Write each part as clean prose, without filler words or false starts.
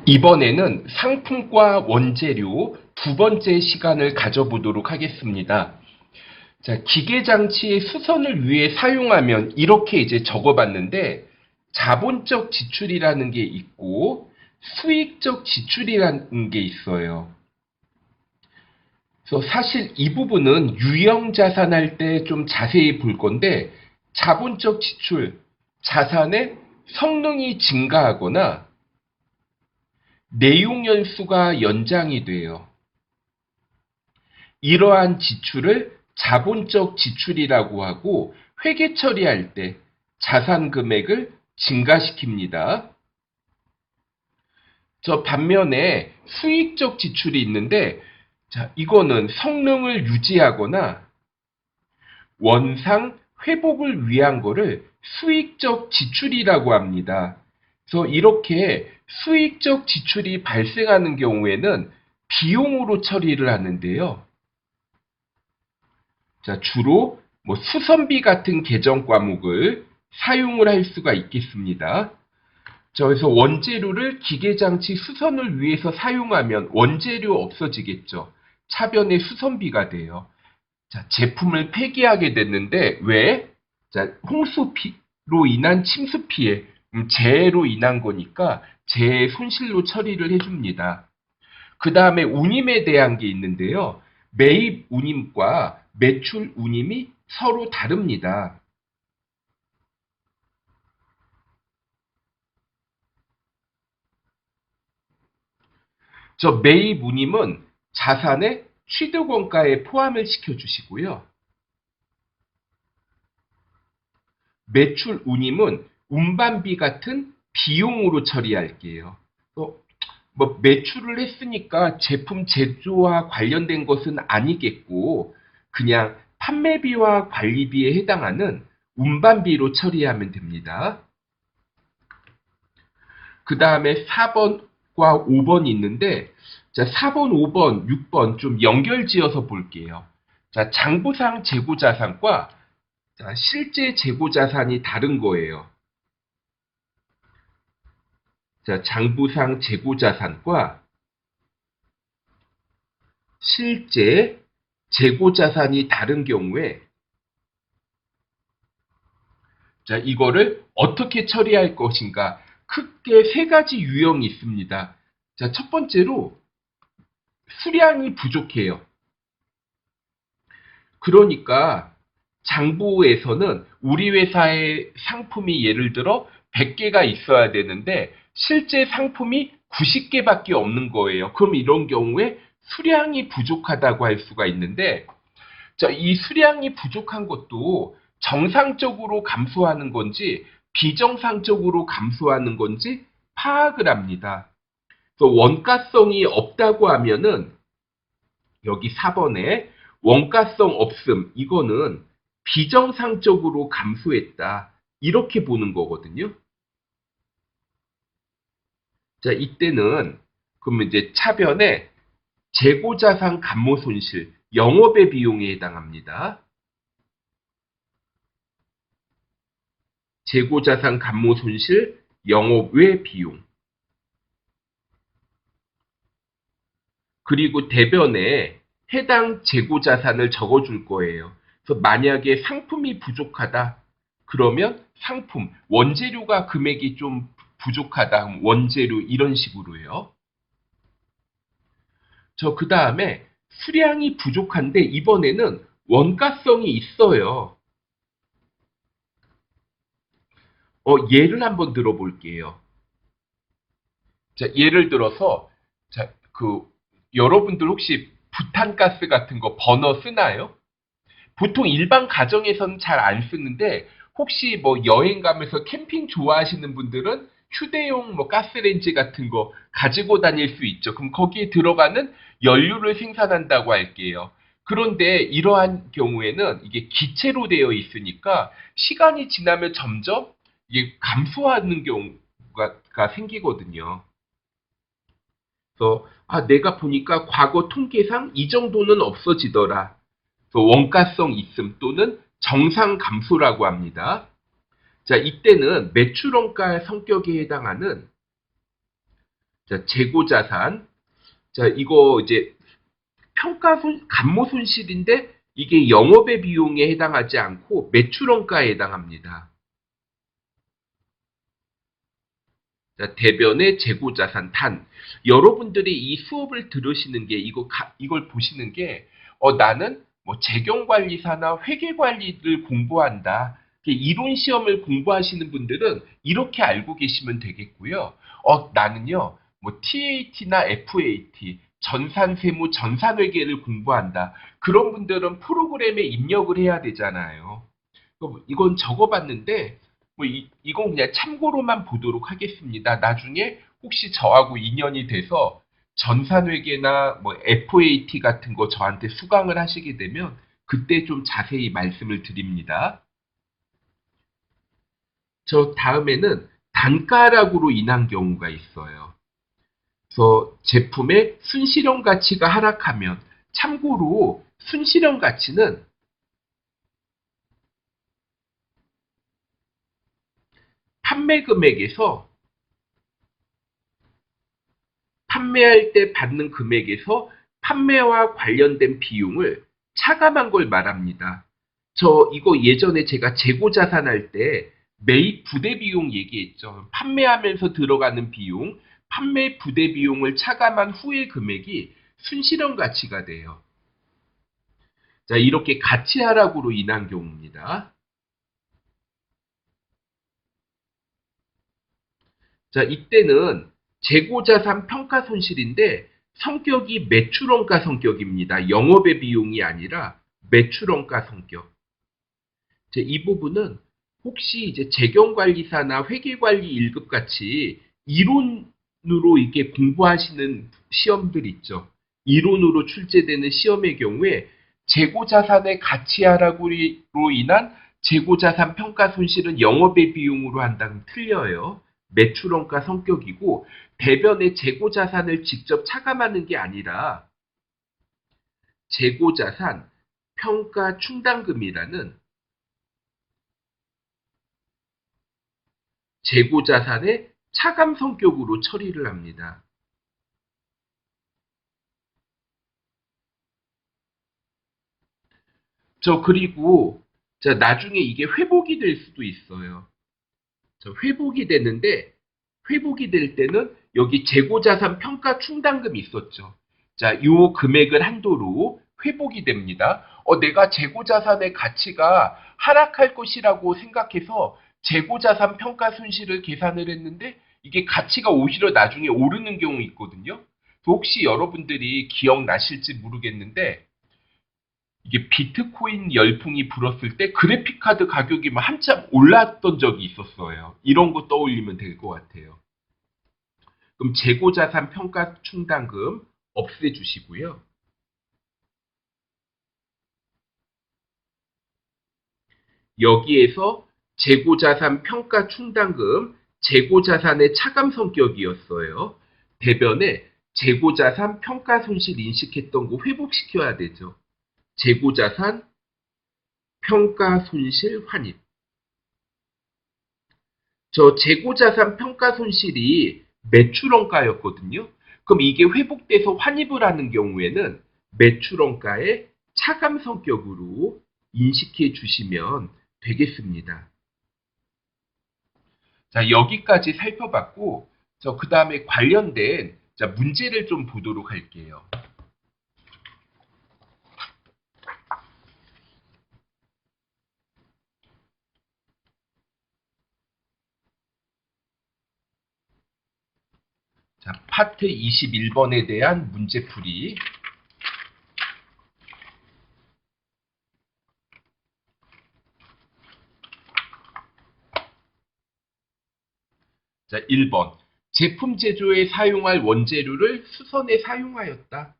이번에는 상품과 원재료 두 번째 시간을 가져보도록 하겠습니다. 자, 기계장치의 수선을 위해 사용하면 이렇게 이제 적어봤는데 자본적 지출이라는 게 있고 수익적 지출이라는 게 있어요. 그래서 사실 이 부분은 유형자산 할 때 좀 자세히 볼 건데 자본적 지출, 자산의 성능이 증가하거나 내용 연수가 연장이 돼요. 이러한 지출을 자본적 지출이라고 하고 회계 처리할 때 자산 금액을 증가시킵니다. 저 반면에 수익적 지출이 있는데 자, 이거는 성능을 유지하거나 원상 회복을 위한 거를 수익적 지출이라고 합니다. 그래서 이렇게 수익적 지출이 발생하는 경우에는 비용으로 처리를 하는데요. 자, 주로 수선비 같은 계정 과목을 사용을 할 수가 있겠습니다. 자, 그래서 원재료를 기계장치 수선을 위해서 사용하면 원재료 없어지겠죠. 차변의 수선비가 돼요. 자, 제품을 폐기하게 됐는데 왜? 자, 홍수로 인한 침수 피해, 재해로 인한 거니까 재해 손실로 처리를 해줍니다. 그 다음에 운임에 대한 게 있는데요. 매입 운임과 매출 운임이 서로 다릅니다. 저 매입 운임은 자산의 취득원가에 포함을 시켜주시고요. 매출 운임은 운반비 같은 비용으로 처리할게요. 매출을 했으니까 제품 제조와 관련된 것은 아니겠고 그냥 판매비와 관리비에 해당하는 운반비로 처리하면 됩니다. 그 다음에 4번과 5번이 있는데 자, 4번, 5번, 6번 좀 연결지어서 볼게요. 자, 장부상 재고자산과 자, 실제 재고자산이 다른 거예요. 자, 장부상 재고자산과 실제 재고자산이 다른 경우에 자, 이거를 어떻게 처리할 것인가? 크게 세 가지 유형이 있습니다. 자, 첫 번째로 수량이 부족해요. 그러니까 장부에서는 우리 회사의 상품이 예를 들어 100개가 있어야 되는데 실제 상품이 90개밖에 없는 거예요. 그럼 이런 경우에 수량이 부족하다고 할 수가 있는데 자, 이 수량이 부족한 것도 정상적으로 감소하는 건지 비정상적으로 감소하는 건지 파악을 합니다. 원가성이 없다고 하면은 여기 4번에 원가성 없음 이거는 비정상적으로 감소했다 이렇게 보는 거거든요. 자, 이때는 그러면 이제 차변에 재고자산 감모 손실 영업의 비용에 해당합니다. 재고자산 감모 손실 영업외 비용 그리고 대변에 해당 재고자산을 적어줄 거예요. 그래서 만약에 상품이 부족하다 그러면 상품 원재료가 금액이 좀 부족하다 그럼 원재료 이런 식으로요. 그 다음에 수량이 부족한데 이번에는 원가성이 있어요. 예를 한번 들어볼게요. 자, 예를 들어서 자, 여러분들 혹시 부탄가스 같은 거 버너 쓰나요? 보통 일반 가정에서는 잘 안 쓰는데 혹시 여행 가면서 캠핑 좋아하시는 분들은 휴대용 가스레인지 같은 거 가지고 다닐 수 있죠. 그럼 거기에 들어가는 연료를 생산한다고 할게요. 그런데 이러한 경우에는 이게 기체로 되어 있으니까 시간이 지나면 점점 이게 감소하는 경우가 생기거든요. 그래서 내가 보니까 과거 통계상 이 정도는 없어지더라. 원가성 있음 또는 정상 감소라고 합니다. 자, 이때는 매출원가 성격에 해당하는 자, 재고자산. 자, 이거 이제 감모 손실인데 이게 영업의 비용에 해당하지 않고 매출원가에 해당합니다. 자, 대변의 재고자산 단. 여러분들이 이 수업을 들으시는 게 이걸 보시는 게 나는 뭐 재경관리사나 회계관리를 공부한다. 이론 시험을 공부하시는 분들은 이렇게 알고 계시면 되겠고요. 나는요, 뭐 TAT나 FAT, 전산세무, 전산회계를 공부한다. 그런 분들은 프로그램에 입력을 해야 되잖아요. 이건 적어봤는데 이건 그냥 참고로만 보도록 하겠습니다. 나중에 혹시 저하고 인연이 돼서 전산회계나 뭐 FAT 같은 거 저한테 수강을 하시게 되면 그때 좀 자세히 말씀을 드립니다. 저 다음에는 단가락으로 인한 경우가 있어요. 그래서 제품의 순실현 가치가 하락하면 참고로 순실현 가치는 판매 금액에서 판매할 때 받는 금액에서 판매와 관련된 비용을 차감한 걸 말합니다. 이거 예전에 제가 재고자산할 때 매입 부대 비용 얘기했죠. 판매하면서 들어가는 비용, 판매 부대 비용을 차감한 후의 금액이 순실현 가치가 돼요. 자, 이렇게 가치 하락으로 인한 경우입니다. 자, 이때는 재고자산 평가 손실인데 성격이 매출원가 성격입니다. 영업의 비용이 아니라 매출원가 성격. 이 부분은 혹시 이제 재경관리사나 회계관리 1급 같이 이론으로 이게 공부하시는 시험들 있죠. 이론으로 출제되는 시험의 경우에 재고자산의 가치 하락으로 인한 재고자산 평가 손실은 영업의 비용으로 한다면 틀려요. 매출원가 성격이고 대변의 재고자산을 직접 차감하는 게 아니라 재고자산 평가 충당금이라는 재고자산의 차감 성격으로 처리를 합니다. 그리고 나중에 이게 회복이 될 수도 있어요. 회복이 되는데 회복이 될 때는 여기 재고자산 평가 충당금이 있었죠. 자, 요 금액을 한도로 회복이 됩니다. 내가 재고자산의 가치가 하락할 것이라고 생각해서 재고자산 평가 손실을 계산을 했는데 이게 가치가 오히려 나중에 오르는 경우 있거든요. 혹시 여러분들이 기억나실지 모르겠는데 이게 비트코인 열풍이 불었을 때 그래픽카드 가격이 막 한참 올랐던 적이 있었어요. 이런 거 떠올리면 될 것 같아요. 그럼 재고자산 평가 충당금 없애주시고요. 여기에서 재고자산 평가 충당금, 재고자산의 차감 성격이었어요. 대변에 재고자산 평가 손실 인식했던 거 회복시켜야 되죠. 재고자산 평가 손실 환입. 재고자산 평가 손실이 매출원가였거든요. 그럼 이게 회복돼서 환입을 하는 경우에는 매출원가의 차감 성격으로 인식해 주시면 되겠습니다. 자, 여기까지 살펴봤고, 그 다음에 관련된 문제를 좀 보도록 할게요. 자, 파트 21번에 대한 문제풀이. 자, 1번. 제품 제조에 사용할 원재료를 수선에 사용하였다.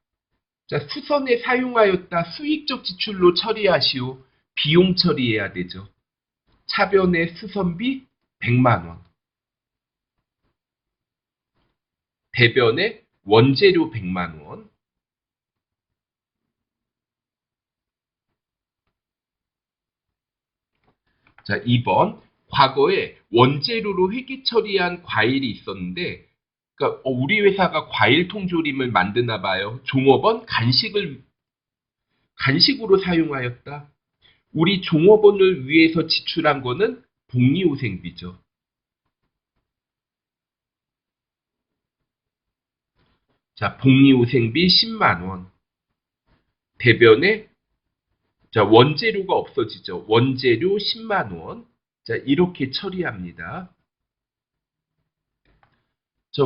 자, 수선에 사용하였다. 수익적 지출로 처리하시오. 비용 처리해야 되죠. 차변의 수선비 100만 원. 대변의 원재료 100만 원. 자, 2번. 과거에 원재료로 회계 처리한 과일이 있었는데 그러니까 우리 회사가 과일 통조림을 만드나 봐요. 종업원 간식으로 사용하였다. 우리 종업원을 위해서 지출한 거는 복리후생비죠. 자, 복리후생비 10만 원. 대변에 자, 원재료가 없어지죠. 원재료 10만 원. 자, 이렇게 처리합니다.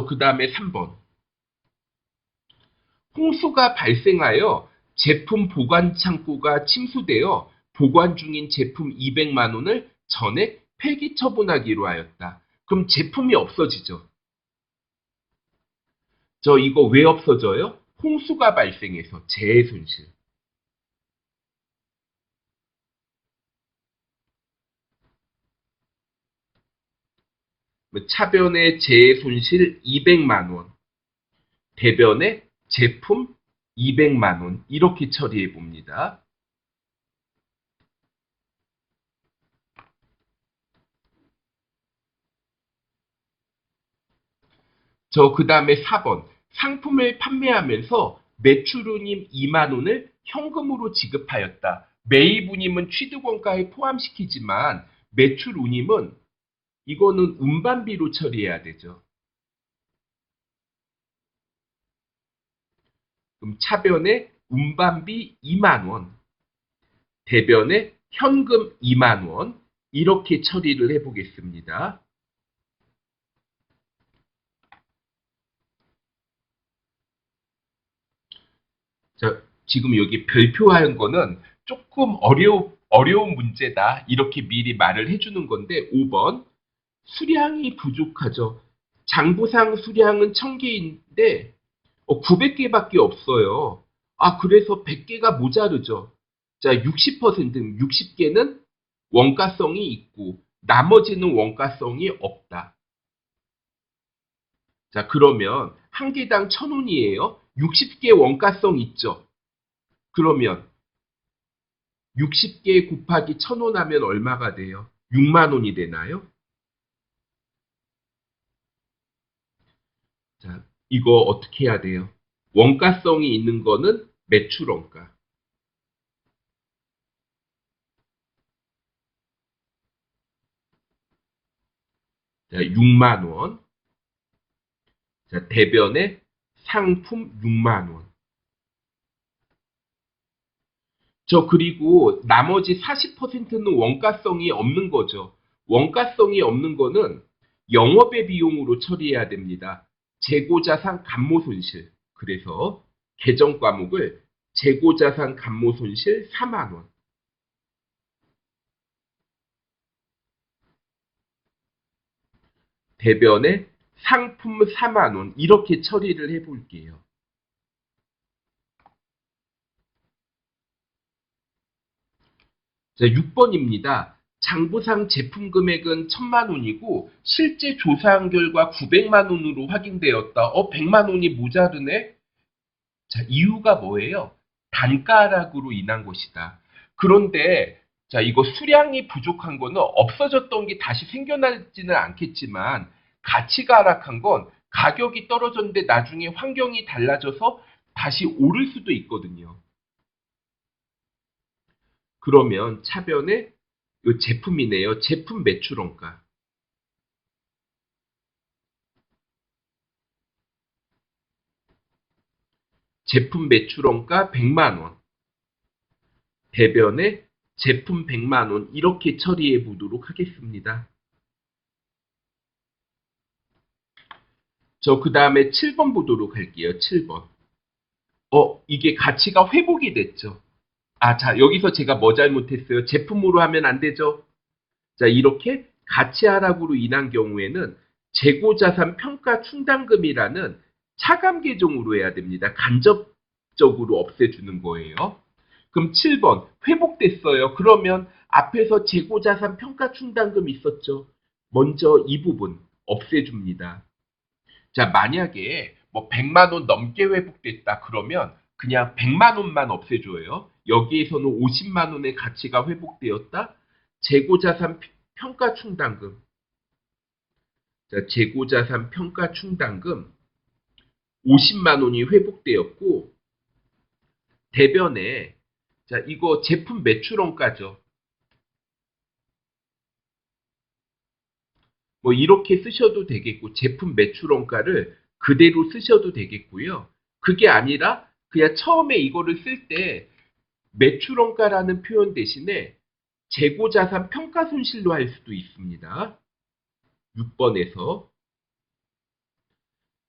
그다음에 3번. 홍수가 발생하여 제품 보관 창고가 침수되어 보관 중인 제품 200만 원을 전액 폐기 처분하기로 하였다. 그럼 제품이 없어지죠. 이거 왜 없어져요? 홍수가 발생해서 재해 손실. 차변의 재해 손실 200만 원, 대변의 제품 200만 원 이렇게 처리해 봅니다. 그 다음에 4번. 상품을 판매하면서 매출운임 2만 원을 현금으로 지급하였다. 매입운임은 취득원가에 포함시키지만 매출운임은 이거는 운반비로 처리해야 되죠. 그럼 차변에 운반비 2만 원, 대변에 현금 2만 원 이렇게 처리를 해보겠습니다. 자, 지금 여기 별표한 거는 조금 어려운 문제다. 이렇게 미리 말을 해주는 건데 5번. 수량이 부족하죠. 장부상 수량은 1000개인데 900개밖에 없어요. 그래서 100개가 모자르죠. 자, 60개는 원가성이 있고 나머지는 원가성이 없다. 자, 그러면 한 개당 1000원이에요. 60개 원가성 있죠. 그러면 60개 곱하기 1000원 하면 얼마가 돼요? 6만 원이 되나요? 자, 이거 어떻게 해야 돼요? 원가성이 있는 거는 매출원가. 자, 6만 원. 자, 대변에 상품 6만 원. 그리고 나머지 40%는 원가성이 없는 거죠. 원가성이 없는 거는 영업의 비용으로 처리해야 됩니다. 재고자산 감모손실. 그래서 계정 과목을 재고자산 감모손실 4만 원. 대변에 상품 4만 원 이렇게 처리를 해볼게요. 자, 6번입니다. 장부상 제품 금액은 1000만 원이고 실제 조사한 결과 900만 원으로 확인되었다. 100만 원이 모자르네? 자, 이유가 뭐예요? 단가 하락으로 인한 것이다. 그런데 자, 이거 수량이 부족한 거는 없어졌던 게 다시 생겨나지는 않겠지만 가치가 하락한 건 가격이 떨어졌는데 나중에 환경이 달라져서 다시 오를 수도 있거든요. 그러면 차변에 이 제품이네요. 제품 매출원가. 제품 매출원가 100만 원. 대변에 제품 100만 원 이렇게 처리해 보도록 하겠습니다. 그 다음에 7번 보도록 할게요. 7번. 이게 가치가 회복이 됐죠. 자, 여기서 제가 뭐 잘못했어요? 제품으로 하면 안 되죠. 자, 이렇게 가치 하락으로 인한 경우에는 재고자산 평가 충당금이라는 차감 계정으로 해야 됩니다. 간접적으로 없애주는 거예요. 그럼 7번 회복됐어요. 그러면 앞에서 재고자산 평가 충당금 있었죠. 먼저 이 부분 없애줍니다. 자, 만약에 뭐 100만 원 넘게 회복됐다 그러면 그냥 100만 원만 없애줘요. 여기에서는 50만 원의 가치가 회복되었다. 재고자산 평가 충당금. 자, 재고자산 평가 충당금 50만 원이 회복되었고, 대변에, 자, 이거 제품 매출원가죠. 뭐 이렇게 쓰셔도 되겠고, 제품 매출원가를 그대로 쓰셔도 되겠고요. 그게 아니라 그냥 처음에 이거를 쓸 때 매출원가라는 표현 대신에 재고자산 평가손실로 할 수도 있습니다. 6번에서.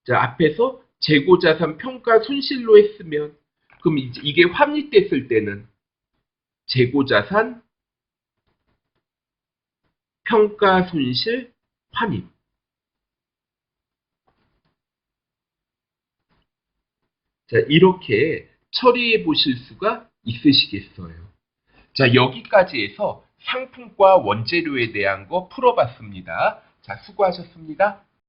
자, 앞에서 재고자산 평가손실로 했으면, 그럼 이게 환입됐을 때는 재고자산 평가손실 환입. 자, 이렇게 처리해 보실 수가 있으시겠어요. 자, 여기까지 해서 상품과 원재료에 대한 거 풀어봤습니다. 자, 수고하셨습니다.